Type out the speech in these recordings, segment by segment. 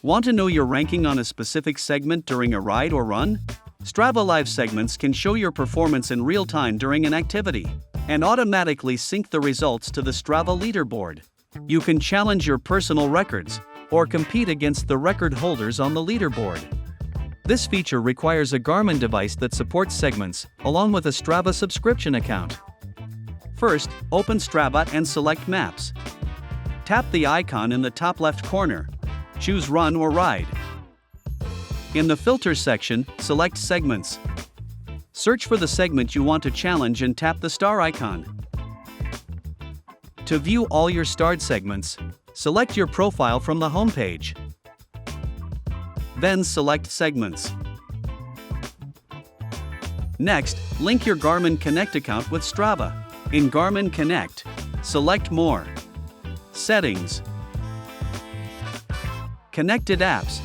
Want to know your ranking on a specific segment during a ride or run? Strava Live Segments can show your performance in real time during an activity and automatically sync the results to the Strava Leaderboard. You can challenge your personal records or compete against the record holders on the leaderboard. This feature requires a Garmin device that supports segments, along with a Strava subscription account. First, open Strava and select Maps. Tap the icon in the top left corner. Choose Run or Ride. In the Filter section, select Segments. Search for the segment you want to challenge and tap the star icon. To view all your starred segments, select your profile from the home page. Then select Segments. Next, link your Garmin Connect account with Strava. In Garmin Connect, select More. Settings. Connected apps.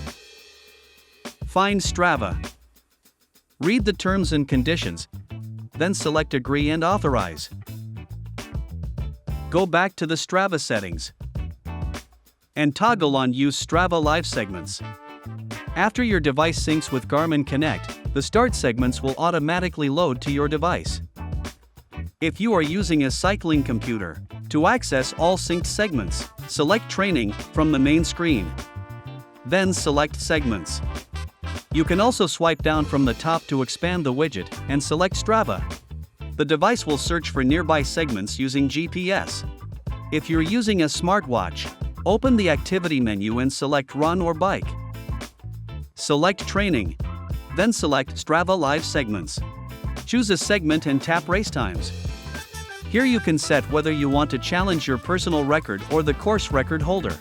Find Strava. Read the terms and conditions, then select Agree and Authorize. Go back to the Strava settings and toggle on Use Strava Live Segments. After your device syncs with Garmin Connect, the start segments will automatically load to your device. If you are using a cycling computer, to access all synced segments, select Training from the main screen. Then select Segments. You can also swipe down from the top to expand the widget and select Strava. The device will search for nearby segments using GPS. If you're using a smartwatch, open the activity menu and select Run or Bike. Select Training. Then select Strava Live Segments. Choose a segment and tap Race Times. Here you can set whether you want to challenge your personal record or the course record holder.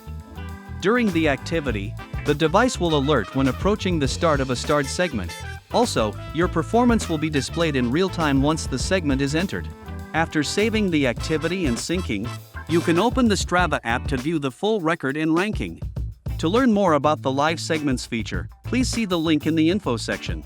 During the activity, the device will alert when approaching the start of a starred segment. Also, your performance will be displayed in real time once the segment is entered. After saving the activity and syncing, you can open the Strava app to view the full record and ranking. To learn more about the Live Segments feature, please see the link in the info section.